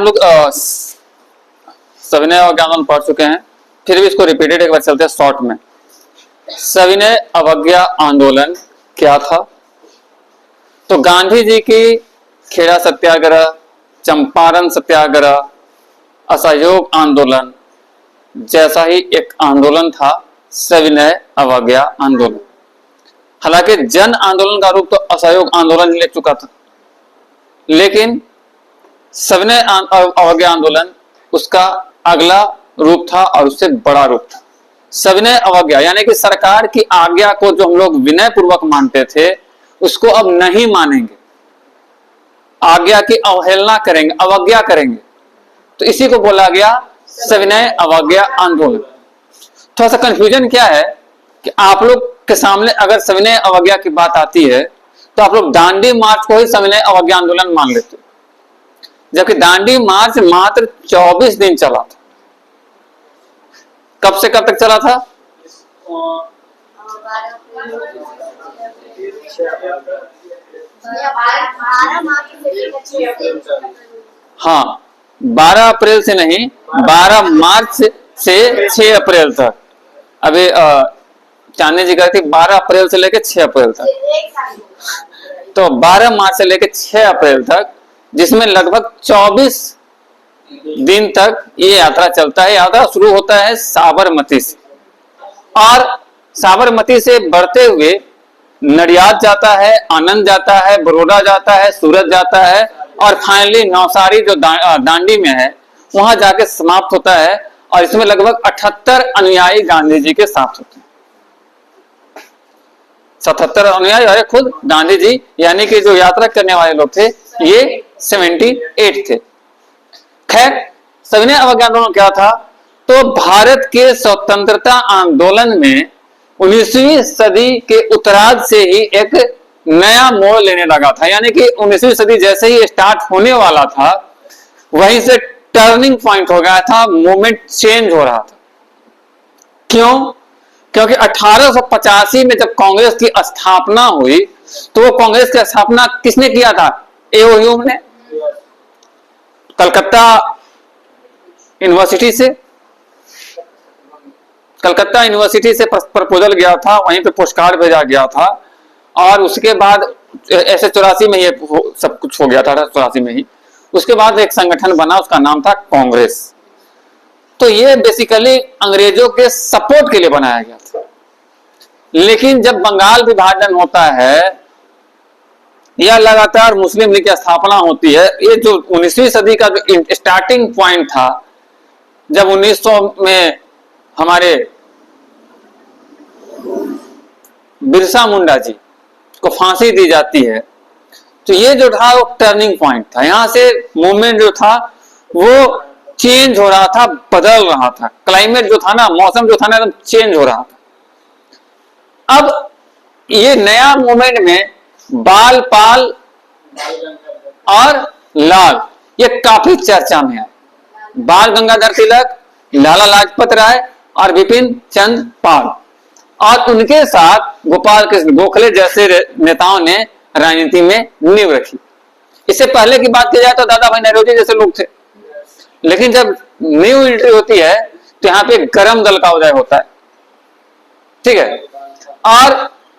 लोग सविनय अवज्ञा आंदोलन पढ़ चुके हैं, फिर भी इसको रिपीटेड एक बार चलते हैं शॉर्ट में। सविनय अवज्ञा आंदोलन क्या था? तो गांधी जी की खेड़ा सत्याग्रह, चंपारण सत्याग्रह, असहयोग आंदोलन जैसा ही एक आंदोलन था सविनय अवज्ञा आंदोलन। हालांकि जन आंदोलन का रूप तो असहयोग आंदोलन ले चुका था, लेकिन सविनय अवज्ञा आंदोलन उसका अगला रूप था और उससे बड़ा रूप था। सविनय अवज्ञा यानी कि सरकार की आज्ञा को जो हम लोग विनय पूर्वक मानते थे उसको अब नहीं मानेंगे, आज्ञा की अवहेलना करेंगे, अवज्ञा करेंगे, तो इसी को बोला गया सविनय अवज्ञा आंदोलन। थोड़ा सा कंफ्यूजन क्या है कि आप लोग के सामने अगर सविनय अवज्ञा की बात आती है तो आप लोग दांडी मार्च को ही सविनय अवज्ञा आंदोलन मान लेते, जबकि दांडी मार्च मात्र 24 दिन चला था। कब से कब तक चला था? हाँ, 12 अप्रैल से नहीं, 12 मार्च से 6 अप्रैल तक। अभी चांदनी जी कहती 12 अप्रैल से लेकर 6 अप्रैल तक, तो 12 मार्च से लेकर 6 अप्रैल तक, जिसमें लगभग 24 दिन तक ये यात्रा चलता है। यात्रा शुरू होता है साबरमती से और साबरमती से बढ़ते हुए नडियाद जाता है, आनंद जाता है, बड़ौदा जाता है, सूरत जाता है और फाइनली नौसारी जो दांडी में है वहां जाके समाप्त होता है। और इसमें लगभग 78 अनुयायी गांधी जी के साथ होते हैं। 77 अनुयायी और खुद गांधी जी, यानी कि जो यात्रा करने वाले लोग थे ये 78 थे। खैर, सविनय अवज्ञा आंदोलन क्या था? तो भारत के स्वतंत्रता आंदोलन में 19वीं सदी के उत्तरार्ध से ही एक नया मोड़ लेने लगा था। यानी कि 19वीं सदी जैसे ही स्टार्ट होने वाला था वहीं से टर्निंग पॉइंट हो गया था, मूवमेंट चेंज हो रहा था। क्यों? क्योंकि 1885 में जब कांग्रेस की स्थापना हुई तो वो कांग्रेस की स्थापना किसने किया था? एओ ह्यूम ने, कलकत्ता यूनिवर्सिटी से। कलकत्ता यूनिवर्सिटी से प्रपोजल गया था, वहीं पे पोस्टकार्ड भेजा गया था और उसके बाद ऐसे 84 में ये सब कुछ हो गया था, 84 में ही। उसके बाद एक संगठन बना, उसका नाम था कांग्रेस। तो ये बेसिकली अंग्रेजों के सपोर्ट के लिए बनाया गया था। लेकिन जब बंगाल विभाजन होता है या लगातार मुस्लिम लीग की स्थापना होती है, ये जो 19वीं सदी का जो स्टार्टिंग पॉइंट था, जब 1900 में हमारे बिरसा मुंडा जी को फांसी दी जाती है, तो ये जो था वो टर्निंग पॉइंट था। यहां से मूवमेंट जो था वो चेंज हो रहा था, बदल रहा था। क्लाइमेट जो था ना, मौसम जो था ना, एकदम चेंज हो रहा था। अब ये नया मूवमेंट में बाल पाल और लाल ये काफी चर्चा में है। बाल गंगाधर तिलक, लाला लाजपत राय और विपिन चंद्र पाल, और उनके साथ गोपाल कृष्ण गोखले जैसे नेताओं ने राजनीति में नींव रखी। इससे पहले की बात की जाए तो दादा भाई नौरोजी जैसे लोग थे, लेकिन जब न्यू एंट्री होती है तो यहाँ पे गरम दल का उदय होता है, ठीक है। और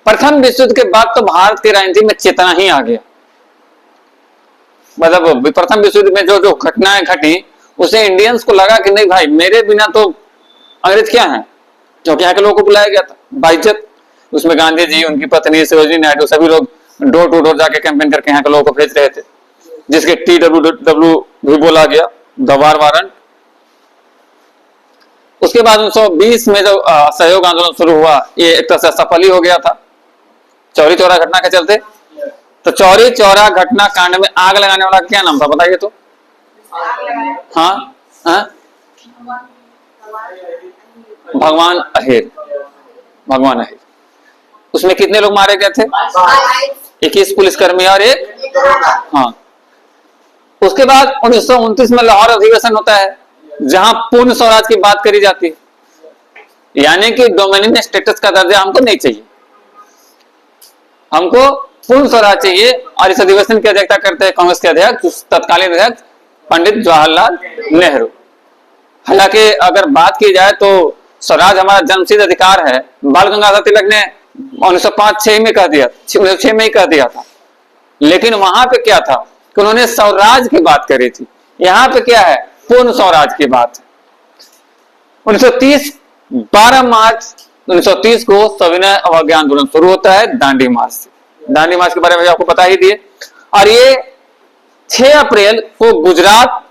प्रथम विश्व युद्ध के बाद तो भारत की राजनीति में चेतना ही आ गया। मतलब प्रथम विश्व युद्ध में जो जो घटनाएं घटी उसे इंडियंस को लगा कि नहीं भाई, मेरे बिना तो अंग्रेज क्या है, क्योंकि यहाँ के लोगों को बुलाया गया था बाइज्जत। उसमें गांधी जी, उनकी पत्नी सरोजिनी नायडू, सभी लोग डोर टू डोर जाके कैंपेन करके यहाँ के लोगों को भेज रहे थे, जिसके TWW भी बोला गया, द वार वारंट। उसके बाद 1920 में जो सहयोग आंदोलन शुरू हुआ, ये एक तरह से सफल ही हो गया था चौरी चौरा घटना के चलते। तो चौरी चौरा घटना कांड में आग लगाने वाला क्या नाम था बताइए तो? हाँ, भगवान अहेर। भगवान अहेर। उसमें कितने लोग मारे गए थे? 21 पुलिसकर्मी और एक, हाँ। उसके बाद 1929 में लाहौर अधिवेशन होता है, जहां पूर्ण स्वराज की बात करी जाती है, यानी कि डोमिनियन स्टेटस का दर्जा हमको नहीं चाहिए, हमको पूर्ण स्वराज चाहिए। और इस अधिवेशन की अध्यक्षता करते हैं कांग्रेस के अध्यक्ष, तत्कालीन अध्यक्ष पंडित जवाहरलाल नेहरू। हालांकि अगर बात की जाए तो स्वराज हमारा जन्मसिद्ध अधिकार है, बाल गंगाधर तिलक ने 1905-6 में कह दिया, 1906 में ही कह दिया था। लेकिन वहां पे क्या था कि उन्होंने स्वराज की बात करी थी, यहां पे क्या है, पूर्ण स्वराज की बात है। 1930 12 मार्च 1930 को सविनय अवज्ञा आंदोलन शुरू होता है दांडी मार्च से। दांडी मार्च के बारे में आपको बता ही दिए। और ये 6 अप्रैल को गुजरात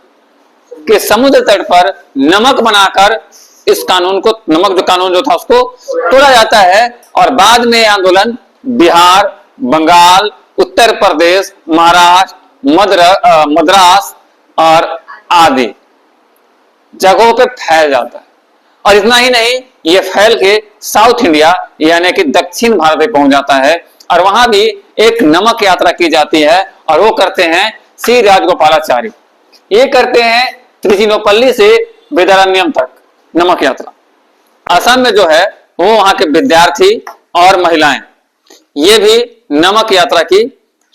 के समुद्र तट पर नमक बनाकर इस कानून को, नमक जो कानून जो था उसको तोड़ा जाता है। और बाद में आंदोलन बिहार, बंगाल, उत्तर प्रदेश, महाराष्ट्र, मद्रास और आदि जगहों पे फैल जाता है। और इतना ही नहीं, ये फैल के साउथ इंडिया यानी कि दक्षिण भारत में पहुंच जाता है। और वहां भी एक नमक यात्रा की जाती है और वो करते हैं श्री राजगोपालाचारी। ये करते हैं त्रिचिनोपल्ली से वेदारण्यम तक नमक यात्रा। असम में जो है वो वहां के विद्यार्थी और महिलाएं ये भी नमक यात्रा की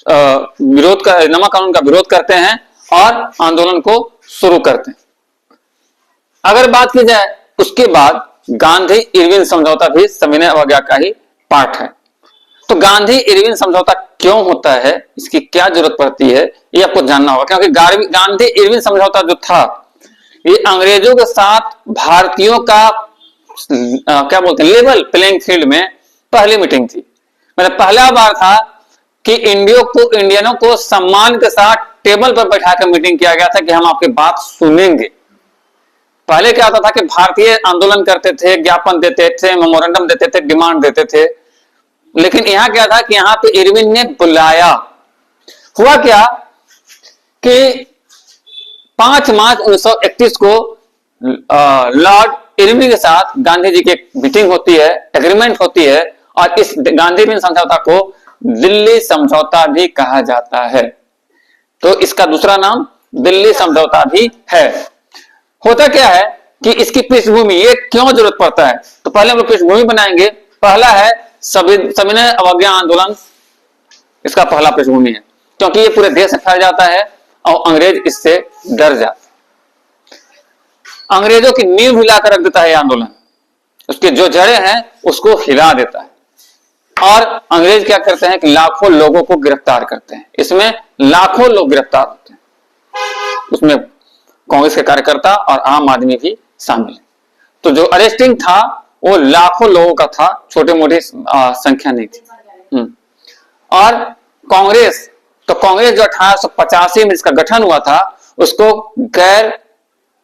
विरोध कर, नमक कानून का विरोध करते हैं और आंदोलन को शुरू करते हैं। अगर बात की जाए उसके बाद गांधी इरविन समझौता भी सविनय अवज्ञा का ही पार्ट है। तो गांधी इरविन समझौता क्यों होता है, इसकी क्या जरूरत पड़ती है, ये आपको जानना होगा। क्योंकि गांधी इरविन समझौता जो था ये अंग्रेजों के साथ भारतीयों का क्या बोलते हैं, लेवल प्लेइंग फील्ड में पहली मीटिंग थी। मतलब पहला बार था कि इंडियनों को सम्मान के साथ टेबल पर बैठाकर मीटिंग किया गया था कि हम आपकी बात सुनेंगे। पहले क्या होता था कि भारतीय आंदोलन करते थे, ज्ञापन देते थे, मेमोरेंडम देते थे, डिमांड देते थे। लेकिन यहां क्या था कि यहां पे इरविन ने बुलाया। हुआ क्या कि 5 मार्च 1931 को लॉर्ड इरविन के साथ गांधी जी की एक मीटिंग होती है, एग्रीमेंट होती है। और इस गांधी इरविन समझौता को दिल्ली समझौता भी कहा जाता है। तो इसका दूसरा नाम दिल्ली समझौता भी है। होता क्या है कि इसकी पृष्ठभूमि, ये क्यों जरूरत पड़ता है, तो पहले हम लोग पृष्ठभूमि बनाएंगे। पहला है सविनय अवज्ञा आंदोलन, इसका पहला पृष्ठभूमि है क्योंकि ये पूरे देश में फैल जाता है और अंग्रेज इससे डर जाते हैं। अंग्रेजों की नींव हिलाकर रख देता है आंदोलन, उसके जो जड़ें हैं उसको हिला देता है। और अंग्रेज क्या करते हैं कि लाखों लोगों को गिरफ्तार करते हैं। इसमें लाखों लोग गिरफ्तार होते हैं, उसमें कांग्रेस के कार्यकर्ता और आम आदमी भी शामिल है। तो जो अरेस्टिंग था वो लाखों लोगों का था, छोटे मोटे संख्या नहीं थी। और कांग्रेस जो 1885 में इसका गठन हुआ था उसको गैर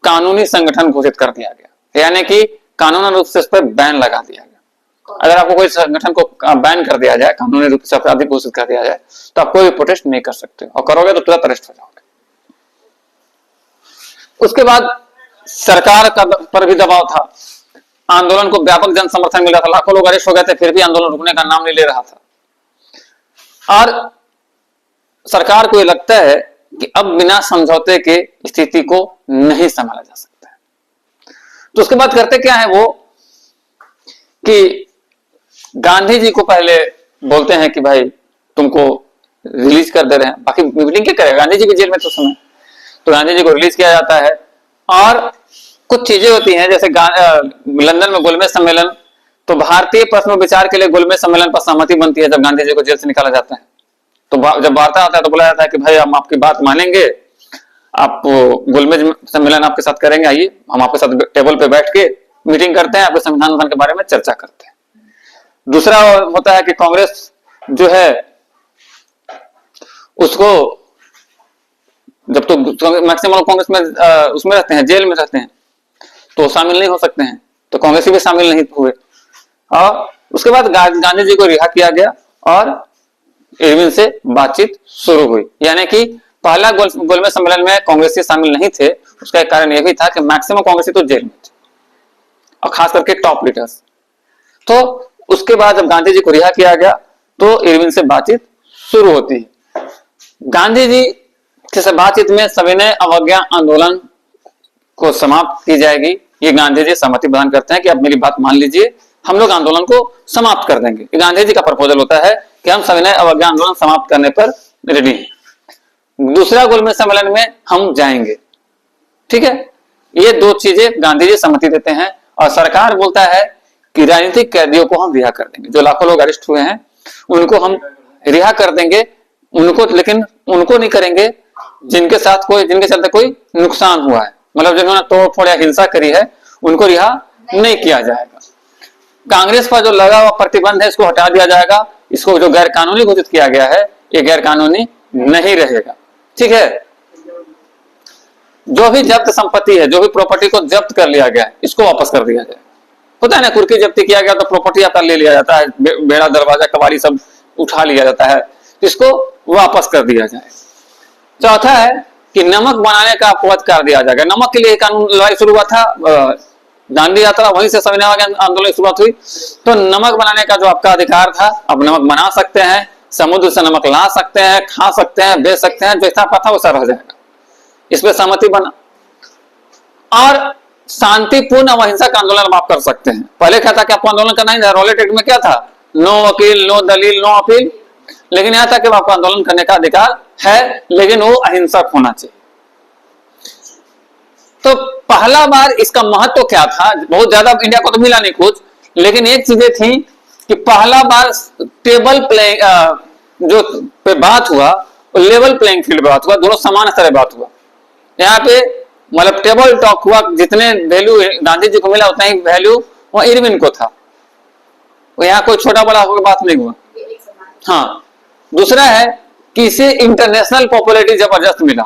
कानूनी संगठन घोषित कर दिया गया, यानी कि कानूनी रूप से उस पर बैन लगा दिया गया। अगर आपको कोई संगठन को बैन कर दिया जाए, कानूनी रूप से अपराधी घोषित कर दिया जाए, तो आप कोई भी प्रोटेस्ट नहीं कर सकते, और करोगे तो तुरंत अरेस्ट हो जाओगे। उसके बाद सरकार का पर भी दबाव था, आंदोलन को व्यापक जन समर्थन मिला था, लाखों लोग अरेस्ट हो गए थे, फिर भी आंदोलन रुकने का नाम नहीं ले रहा था। और सरकार को यह लगता है कि अब बिना समझौते के स्थिति को नहीं संभाला जा सकता है। तो उसके बाद करते क्या है वो कि गांधी जी को पहले बोलते हैं कि भाई तुमको रिलीज कर दे रहे हैं, बाकी मीटिंग क्या करेगा, गांधी जी भी जेल में तो समय। तो गांधी जी को रिलीज किया जाता है। और कुछ चीजें होती हैं, जैसे लंदन में गोलमेज सम्मेलन, तो भारतीय प्रश्नों विचार के लिए गोलमेज सम्मेलन पर सहमति बनती है जब गांधी जी को जेल से निकाला जाता है। तो जब वार्ता आता है तो बोला जाता है कि भाई हम आपकी बात मानेंगे, आप गोलमेज सम्मेलन आपके साथ करेंगे, आइए हम आपके साथ टेबल पे बैठ के मीटिंग करते हैं, आपके संविधान के बारे में चर्चा करते हैं। दूसरा होता है कि कांग्रेस जो है उसको, जब तो मैक्सिमम कांग्रेस में उसमें रहते हैं, जेल में रहते हैं, तो शामिल नहीं हो सकते हैं, तो कांग्रेसी भी शामिल नहीं हुए। और उसके बाद गांधी जी को रिहा किया गया और इरविन से बातचीत शुरू हुई। यानी कि पहला गोलमेज सम्मेलन में कांग्रेसी शामिल नहीं थे, उसका एक कारण यह भी था कि मैक्सिमम कांग्रेसी तो जेल में थे, और खास करके टॉप लीडर्स। तो उसके बाद जब गांधी जी को रिहा किया गया तो इरविन से बातचीत शुरू होती है। गांधी जी से बातचीत में सविनय अवज्ञा आंदोलन को समाप्त की जाएगी, ये गांधी जी सहमति प्रदान करते हैं कि अब मेरी बात मान लीजिए, हम लोग आंदोलन को समाप्त कर देंगे। गांधी जी का प्रपोजल होता है कि हम सविनय अवज्ञा आंदोलन समाप्त करने पर रेडी हैं, दूसरा गोलमेज सम्मेलन में हम जाएंगे। ठीक है, ये दो चीजें गांधी जी सहमति देते हैं। और सरकार बोलता है कि राजनीतिक कैदियों को हम रिहा कर देंगे, जो लाखों लोग अरेस्ट हुए हैं उनको हम रिहा कर देंगे, उनको, लेकिन उनको नहीं करेंगे जिनके साथ कोई, जिनके चलते कोई नुकसान हुआ है, मतलब जिन्होंने तोड़ फोड़ या हिंसा करी है, उनको रिहा नहीं किया जाएगा। कांग्रेस पर जो लगा हुआ प्रतिबंध है इसको हटा दिया जाएगा, इसको जो गैर कानूनी घोषित किया गया है ये गैर कानूनी नहीं रहेगा। ठीक है, जो भी जब्त संपत्ति है, जो भी प्रॉपर्टी को जब्त कर लिया गया है इसको वापस कर दिया जाए। होता है ना, कुर्की जब्ती किया गया तो प्रॉपर्टी आपका ले लिया जाता है, बेड़ा दरवाजा कबाड़ी सब उठा लिया जाता है, इसको वापस कर दिया जाए। चौथा है कि नमक बनाने का अपवाद कर दिया जाएगा। नमक के लिए कानून लड़ाई शुरू हुआ था, दांडी यात्रा वहीं से सविनय अवज्ञा आंदोलन की शुरुआत हुई। तो नमक बनाने का जो आपका अधिकार था, अब नमक बना सकते हैं, समुद्र से नमक ला सकते हैं, खा सकते हैं, बेच सकते हैं, जैसा आपका था वैसा रह जाएगा। इस पर सहमति बना। और शांतिपूर्ण अहिंसक आंदोलन आप कर सकते हैं। पहले क्या था कि आपको आंदोलन करना ही था, रॉलेट एक्ट में क्या था, नो वकील, नो दलील, नो अपील। लेकिन यहां तक कि आपको आंदोलन करने का अधिकार है, लेकिन वो अहिंसक होना चाहिए। तो पहला बार इसका महत्व क्या था, बहुत ज्यादा इंडिया को तो मिला नहीं कुछ, लेकिन एक चीजें थी कि पहला बार टेबल प्लेइंग जो पे बात हुआ, लेवल प्लेइंग फील्ड पे बात हुआ, दोनों समान स्तर पे बात हुआ। यहाँ पे मतलब टेबल टॉक हुआ, जितने वैल्यू गांधी जी को मिला उतना ही वैल्यू वहां इरविन को था, यहाँ कोई छोटा बड़ा होकर बात नहीं हुआ। हाँ, दूसरा है कि इसे इंटरनेशनल पॉपुलैरिटी जबरदस्त मिला,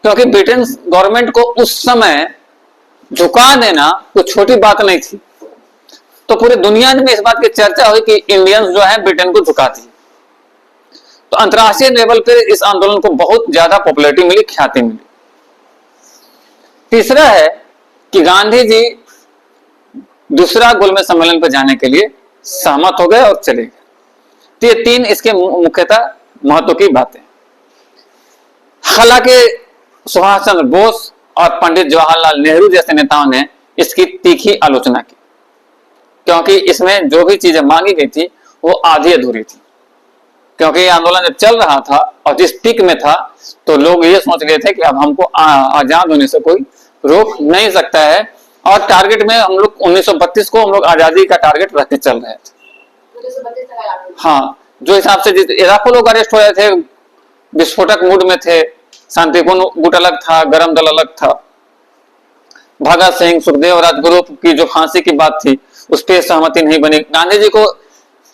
क्योंकि ब्रिटेन गवर्नमेंट को उस समय झुका देना कोई छोटी बात नहीं थी। तो पूरी दुनिया में इस बात की चर्चा हुई कि इंडियंस जो है ब्रिटेन को झुका दी। तो अंतरराष्ट्रीय लेवल पर इस आंदोलन को बहुत ज्यादा पॉपुलैरिटी मिली, ख्याति मिली। तीसरा है कि गांधी जी दूसरा गोलमेज सम्मेलन पर जाने के लिए सहमत हो गए और चले गए। तो ये तीन इसके मुख्यतः महत्व की बातें। हालांकि सुभाष चंद्र बोस और पंडित जवाहरलाल नेहरू जैसे नेताओं ने इसकी तीखी आलोचना की, क्योंकि इसमें जो भी चीजें मांगी गई थी वो आधी अधूरी थी। क्योंकि ये आंदोलन जब चल रहा था और जिस पीक में था, तो लोग ये सोच रहे थे कि अब हमको आजाद होने से कोई रोक नहीं सकता है। और टारगेट में हम लोग 1932 को हम लोग आजादी का टारगेट रख के चल रहे थे। हाँ, जो हिसाब से लाखों लोग अरेस्ट हो रहे थे, विस्फोटक मूड में थे, शांतिपूर्ण गुट अलग था, गरम दल अलग था। भगत सिंह, सुखदेव, राजगुरु की जो फांसी की बात थी उस पर सहमति नहीं बनी। गांधी जी को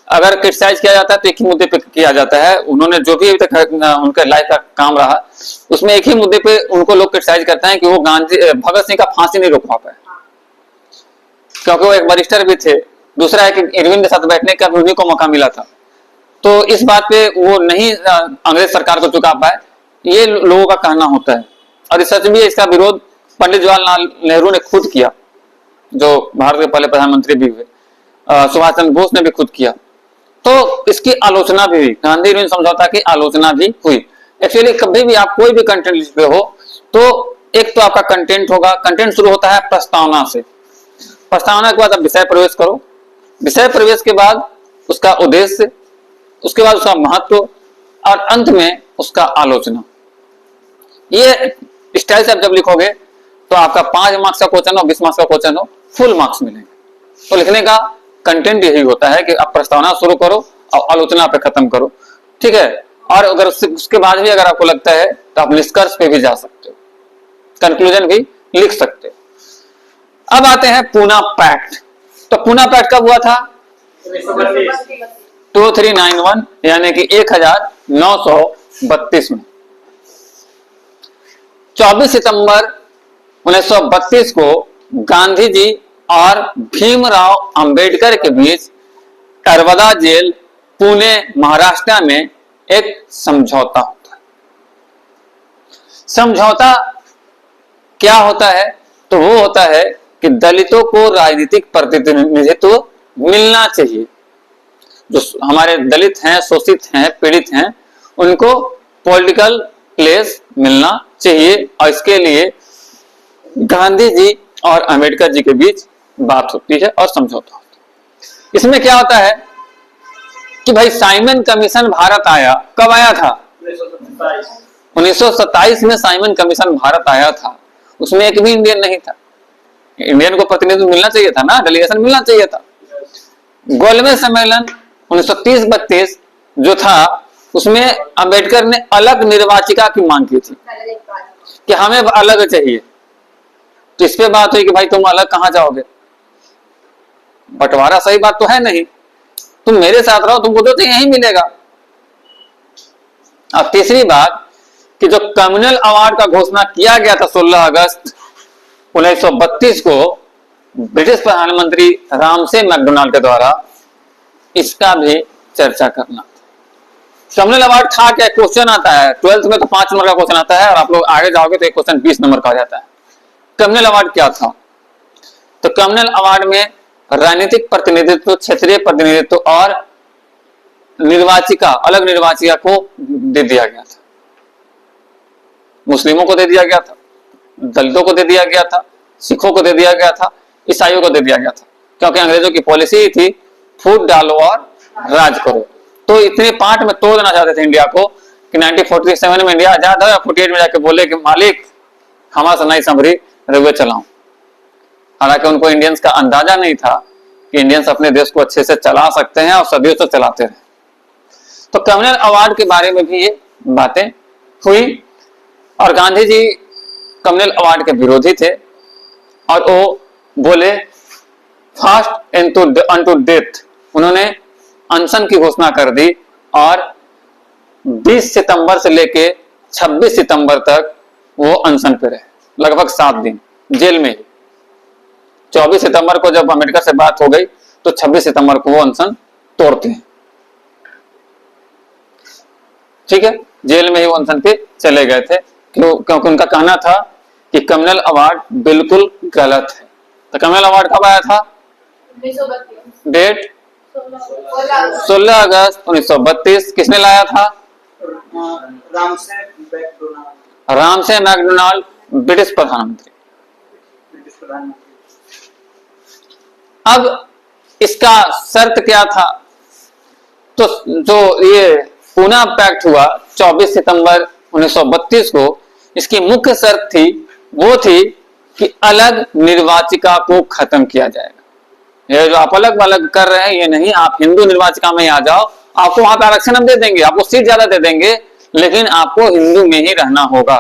अगर क्रिटिसाइज किया जाता है तो एक ही मुद्दे पे किया जाता है। उन्होंने जो भी अभी तक उनके लाइफ का काम रहा उसमें एक ही मुद्दे पे उनको लोग क्रिटिसाइज करते हैं कि वो भगत सिंह का फांसी नहीं रोकवा पाए, क्योंकि वो एक बैरिस्टर भी थे। दूसरा है कि इरविन के साथ बैठने का भी उन्हीं को मौका मिला था। तो इस बात पे वो नहीं अंग्रेज सरकार को चुका पाए, ये लोगों का कहना होता है। और इस सच में इसका विरोध पंडित जवाहरलाल नेहरू ने खुद किया, जो भारत के पहले प्रधानमंत्री भी हुए। सुभाष चंद्र बोस ने भी खुद किया। तो इसकी आलोचना भी हुई, गांधी इरविन समझौता की आलोचना भी हुई। एक्चुअली कभी भी आप कोई भी कंटेंट लिख रहे हो तो एक तो आपका कंटेंट होगा। कंटेंट शुरू होता है प्रस्तावना से, प्रस्तावना के बाद आप विषय प्रवेश करो, विषय प्रवेश के बाद उसका उद्देश्य, उसके बाद उसका महत्व और अंत में उसका आलोचना। ये स्टाइल से आप जब लिखोगे तो आपका 5 मार्क्स का क्वेश्चन हो, 20 मार्क्स का क्वेश्चन हो, फुल मार्क्स मिलेंगे। तो लिखने का कंटेंट यही होता है कि आप प्रस्तावना शुरू करो और आलोचना पे खत्म करो। ठीक है, और अगर उसके बाद भी अगर आपको लगता है तो आप निष्कर्ष पे भी जा सकते हो, कंक्लूजन भी लिख सकते हो। अब आते हैं पूना पैक्ट। तो पूना पैक्ट कब हुआ था? 2391 यानी कि 1932 में। 24 सितंबर 1932 को गांधी जी और भीमराव अंबेडकर के बीच नर्मदा जेल पुणे महाराष्ट्र में एक समझौता होता है। समझौता क्या होता है? तो वो होता है कि दलितों को राजनीतिक प्रतिनिधित्व मिलना चाहिए। जो हमारे दलित हैं, शोषित हैं, पीड़ित हैं, उनको पॉलिटिकल प्लेस मिलना चाहिए। और इसके लिए गांधी जी और अंबेडकर जी के बीच बात होती है और समझौता होता है। इसमें क्या होता है कि भाई साइमन कमीशन भारत आया, कब आया था? 1927 में साइमन कमीशन भारत आया था। उसमें एक भी इंडियन नहीं था। इंडियन को प्रतिनिधित्व मिलना चाहिए था ना, डेलीगेशन मिलना चाहिए था। गोलमेज सम्मेलन 1930-32 जो था उसमें अंबेडकर ने अलग निर्वाचिका की मांग की थी कि हमें अलग चाहिए। तो इस पे बात हुई कि भाई तुम अलग कहां जाओगे, बंटवारा सही बात तो है नहीं, तुम मेरे साथ रहो, तुमको तो यही मिलेगा। अब तीसरी बात कि जो कम्युनल अवार्ड का घोषणा किया गया था 16 अगस्त 1932 को ब्रिटिश प्रधानमंत्री रामसे मैकडोनाल्ड के द्वारा, इसका भी चर्चा करना। कम्युनल अवार्ड था क्या? क्वेश्चन आता है 12th में, तो 5 नंबर का क्वेश्चन आता है, और आप लोग आगे जाओगे तो एक क्वेश्चन 20 नंबर का आ जाता है। कम्युनल अवार्ड क्या था? तो कम्युनल अवार्ड में राजनीतिक प्रतिनिधित्व, क्षेत्रीय प्रतिनिधित्व और निर्वाचिका, अलग निर्वाचिका को दे दिया गया था। मुस्लिमों को दे दिया गया था, दलितों को दे दिया गया था, सिखों को दे दिया गया था, ईसाइयों को दे दिया गया था, क्योंकि अंग्रेजों की पॉलिसी थी फूट डालो और राज करो। तो इतने पार्ट में तोड़ देना चाहते थे इंडिया को कि 1947 में इंडिया आजाद है, 48 में जाके बोले कि मालिक हमारा से नहीं संभरी, रेलवे चलाऊं। हालांकि उनको इंडियंस का अंदाजा नहीं था कि इंडियंस अपने देश को अच्छे से चला सकते हैं, और सदियों से चलाते रहे। तो कम्युनल अवार्ड के बारे में भी ये बातें हुई, और गांधी जी कम्युनल अवार्ड के विरोधी थे, और वो बोले फास्ट अनटू डेथ। उन्होंने अनशन की घोषणा कर दी, और 20 सितंबर से लेके 26 सितंबर तक वो अनशन पे रहे, लगभग 7 दिन जेल में ही। 24 सितंबर को जब अम्बेडकर से बात हो गई तो 26 सितंबर को वो अनशन तोड़ते हैं। ठीक है, जेल में ही वो अनशन पे चले गए थे, क्योंकि उनका कहना था कि कम्युनल अवार्ड बिल्कुल गलत है। तो कम्युनल अवार्ड कब आया था? डेट 16 अगस्त 1932। किसने लाया था? रामसे मैकडोनाल्ड, ब्रिटिश प्रधानमंत्री। अब इसका शर्त क्या था? तो जो ये पूना पैक्ट हुआ 24 सितंबर 1932 को, इसकी मुख्य शर्त थी, वो थी कि अलग निर्वाचिका को खत्म किया जाएगा। ये जो आप अलग अलग कर रहे हैं ये नहीं, आप हिंदू निर्वाचिका में आ जाओ, आपको वहां पर आरक्षण हम दे देंगे, आपको सीट ज्यादा दे देंगे, लेकिन आपको हिंदू में ही रहना होगा।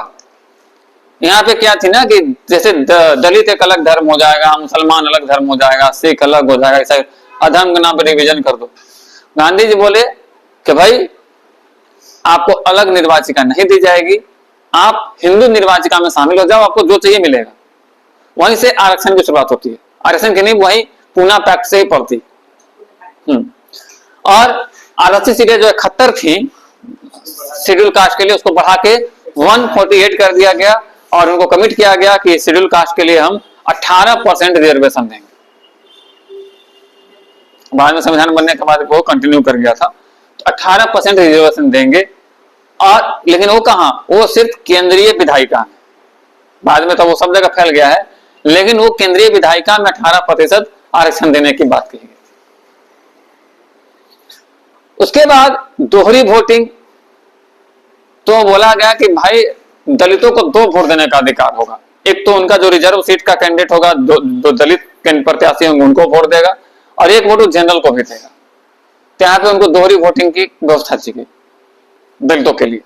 यहाँ पे क्या थी ना कि जैसे दलित एक अलग धर्म हो जाएगा, मुसलमान अलग धर्म हो जाएगा, सिख अलग हो जाएगा, ऐसा अधर्म के नाम पर रिविजन कर दो। गांधी जी बोले कि भाई आपको अलग निर्वाचिका नहीं दी जाएगी, आप हिंदू निर्वाचिका में शामिल हो जाओ, आपको जो चाहिए मिलेगा। वहीं से आरक्षण की शुरुआत होती है। आरक्षण की नहीं वही पूना पैक्ट से ही पड़ती। और आरक्षित सीटें जो 71 थी शेड्यूल कास्ट के लिए, उसको बढ़ा के 148 कर दिया गया, और उनको कमिट किया गया कि शेड्यूल कास्ट के लिए हम 18% रिजर्वेशन देंगे। बाद में संविधान बनने के बाद वो कंटिन्यू कर गया था, तो 18% रिजर्वेशन देंगे। और लेकिन वो कहां, वो सिर्फ केंद्रीय विधायिका में, बाद में तो वो सब जगह फैल गया है, लेकिन वो केंद्रीय विधायिका में 18% आरक्षण देने की बात कही गई। उसके बाद दोहरी वोटिंग, तो बोला गया कि भाई दलितों को 2 वोट देने का अधिकार होगा। एक तो उनका जो रिजर्व सीट का कैंडिडेट होगा, दो दलित प्रत्याशी होंगे उनको वोट देगा, और एक वोट जनरल को भी देगा। तो यहाँ पे उनको दोहरी वोटिंग की व्यवस्था की गई दलितों के लिए।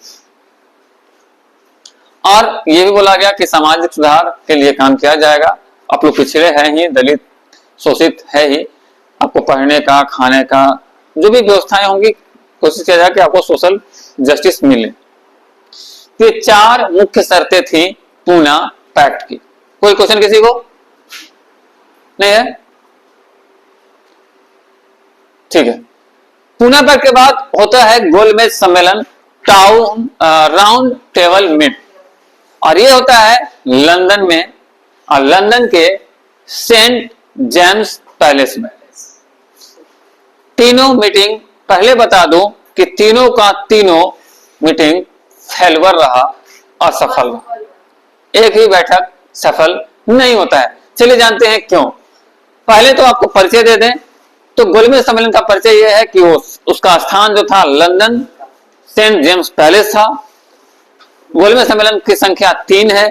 और यह भी बोला गया कि सामाजिक सुधार के लिए काम किया जाएगा। आप लोग पिछड़े हैं ही, दलित शोषित है ही, आपको पढ़ने का, खाने का, जो भी व्यवस्थाएं होंगी, कोशिश किया जाए कि आपको सोशल जस्टिस मिले। ये 4 मुख्य शर्तें थी पूना पैक्ट की। कोई क्वेश्चन किसी को नहीं है? ठीक है। पूना पैक्ट के बाद होता है गोलमेज सम्मेलन, राउंड टेबल मीट, और ये होता है लंदन में, और लंदन के सेंट जेम्स पैलेस में। तीनों मीटिंग, पहले बता दूं कि तीनों का तीनों मीटिंग फेलवर रहा, असफल रहा। एक ही बैठक सफल नहीं होता है। चलिए जानते हैं क्यों। पहले तो आपको परिचय दे दें, तो गोलमेज सम्मेलन का परिचय यह है कि उसका स्थान जो था लंदन सेंट जेम्स पैलेस था। गोलमेज सम्मेलन की संख्या 3 है,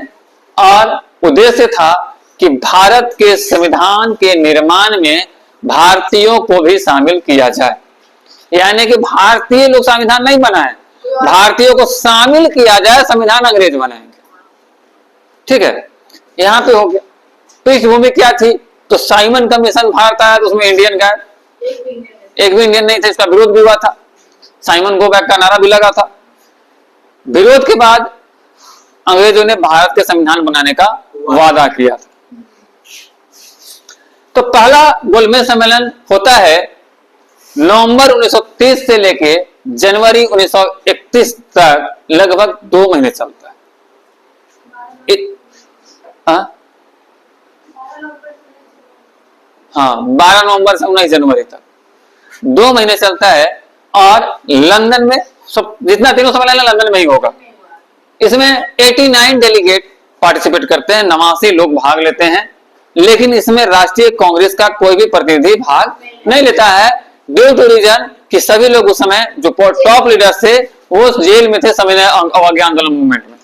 और उद्देश्य था कि भारत के संविधान के निर्माण में भारतीयों को भी शामिल किया जाए। यानी कि भारतीय लोग संविधान नहीं बनाए, भारतीयों को शामिल किया जाए, संविधान अंग्रेज बनाएंगे। ठीक है, यहां पे हो गया। पृष्ठभूमि क्या थी? तो साइमन कमीशन भारत आया तो उसमें इंडियन का एक भी इंडियन नहीं था, इसका विरोध भी हुआ था, साइमन गो बैक का नारा भी लगा था। विरोध के बाद अंग्रेजों ने भारत के संविधान बनाने का वादा किया था। तो पहला गोलमेज सम्मेलन होता है नवंबर 1930 से लेके जनवरी 1931 तक, लगभग 2 महीने चलता है। हाँ, 12 नवंबर से 19 जनवरी तक 2 महीने चलता है। और लंदन में सब जितना तीनों सम्मेलन लंदन में ही होगा। इसमें 89 डेलीगेट पार्टिसिपेट करते हैं, 89 लोग भाग लेते हैं, लेकिन इसमें राष्ट्रीय कांग्रेस का कोई भी प्रतिनिधि भाग नहीं लेता है, ड्यू टू रीजन कि सभी लोग उस समय जो टॉप लीडर्स थे वो जेल में थे सविनय अवज्ञा आंदोलन मूवमेंट में।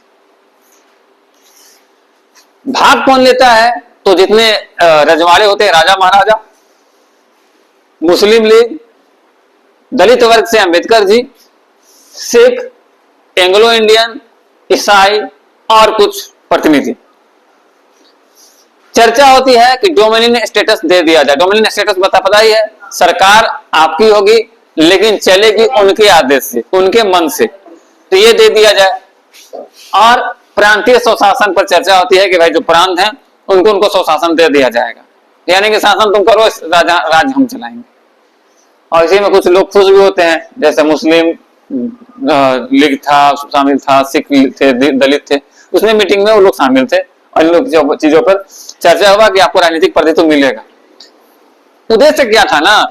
भाग कौन लेता है? तो जितने रजवाड़े होते हैं, राजा महाराजा, मुस्लिम लीग, दलित वर्ग से अंबेडकर जी, सिख, एंग्लो इंडियन, ईसाई और कुछ प्रतिनिधि। चर्चा होती है कि डोमिनियन स्टेटस दे दिया जाए। डोमिनियन स्टेटस पता ही है, सरकार आपकी होगी लेकिन चलेगी उनके आदेश से, उनके मन से, तो ये दे दिया जाए। और प्रांतीय स्वशासन पर चर्चा होती है कि भाई जो प्रांत हैं उनको स्वशासन दे दिया जाएगा, यानी कि शासन तुम करो, राज हम चलाएंगे। और इसी में कुछ लोग खुश भी होते हैं, जैसे मुस्लिम लीग था, शामिल था, सिख थे, दलित थे, उसमें मीटिंग में वो लोग शामिल थे और इन लोग चीजों पर चर्चा हुआ कि आपको राजनीतिक प्रतिनिधित्व मिलेगा। उद्देश्य क्या था ना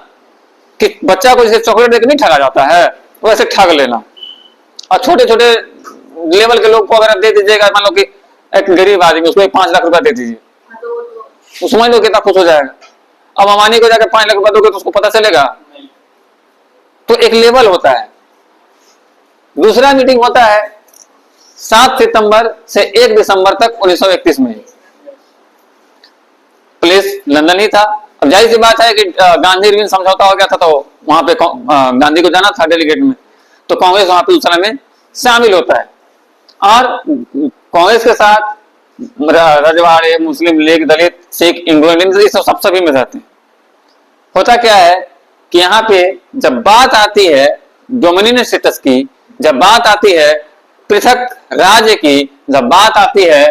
कि बच्चा को जैसे चॉकलेट देकर नहीं ठगा जाता है, वैसे ठग लेना। और छोटे छोटे लेवल के लोग को अगर दे दीजिएगा, मान लो कि एक गरीब आदमी उसको 5 लाख रुपया दे दीजिए, तो समझ लो कितना खुश हो जाएगा। अब अमानी को जाकर 5 लाख रुपया दोगे तो उसको पता चलेगा? तो एक लेवल होता है। दूसरा मीटिंग होता है 7 सितंबर से 1 दिसंबर तक 1931 में, प्लेस लंदन ही था। अब जाहिर सी बात है कि गांधी इरविन समझौता हो गया था, तो वहां पे गांधी को जाना था डेलीगेट में, तो कांग्रेस वहां पे उस समय में शामिल होता है। और कांग्रेस के साथ रजवाड़े, मुस्लिम लीग, दलित, सिख, एंग्लो इंडियन, ये सब सभी में रहते हैं। होता क्या है कि यहाँ पे जब बात आती है डोमिनियन स्टेटस की, जब बात आती है पृथक राज्य की, जब बात आती है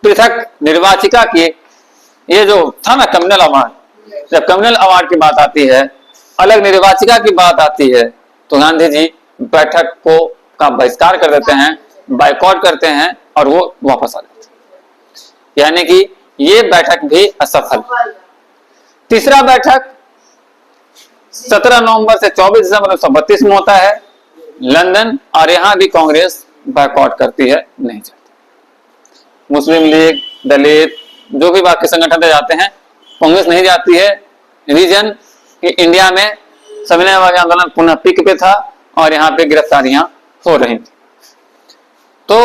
पृथक निर्वाचिका की, ये जो था ना कम्युनल अवार्ड, जब कम्युनल अवार्ड की बात आती है, अलग निर्वाचिका की बात आती है, तो गांधी जी बैठक को का बहिष्कार कर देते हैं, बाइकआउट करते हैं और वो वापस आ जाते हैं। यानी कि ये बैठक भी असफल। तीसरा बैठक 17 नवंबर से 24 दिसंबर 1932 में होता है लंदन, और यहां भी कांग्रेस बाइकआउट करती है, नहीं जाती। मुस्लिम लीग, दलित, जो भी बाकी संगठन जाते हैं, कांग्रेस नहीं जाती है। रीजन कि इंडिया में सविनय अवज्ञा आंदोलन पुनः पीक पे था और यहाँ पे गिरफ्तारियां हो रही थी, तो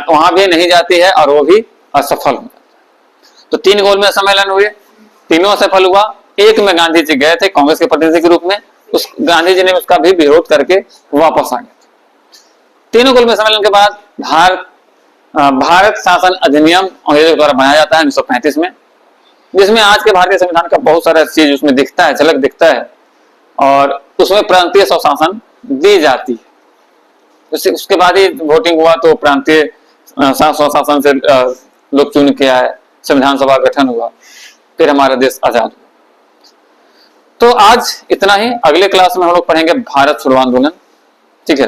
वहां भी नहीं जाती है और वो भी असफल हो जाता है। तो 3 गोलमेज सम्मेलन हुए, तीनों असफल हुआ। एक में गांधी जी गए थे कांग्रेस के प्रतिनिधि के रूप में, उस गांधी जी ने उसका भी विरोध करके वापस आ गए। तीनों गोलमेज सम्मेलन के बाद भारत शासन अधिनियम अंग्रेजों द्वारा बनाया जाता है 1935 में, जिसमें आज के भारतीय संविधान का बहुत सारा चीज उसमें दिखता है, झलक दिखता है, और उसमें प्रांतीय स्वशासन दी जाती है। उसके बाद ही वोटिंग हुआ तो प्रांतीय स्वशासन से लोग चुन के आए, संविधान सभा गठन हुआ, फिर हमारा देश आजाद हुआ। तो आज इतना ही। अगले क्लास में हम लोग पढ़ेंगे भारत छोड़ो आंदोलन। ठीक है।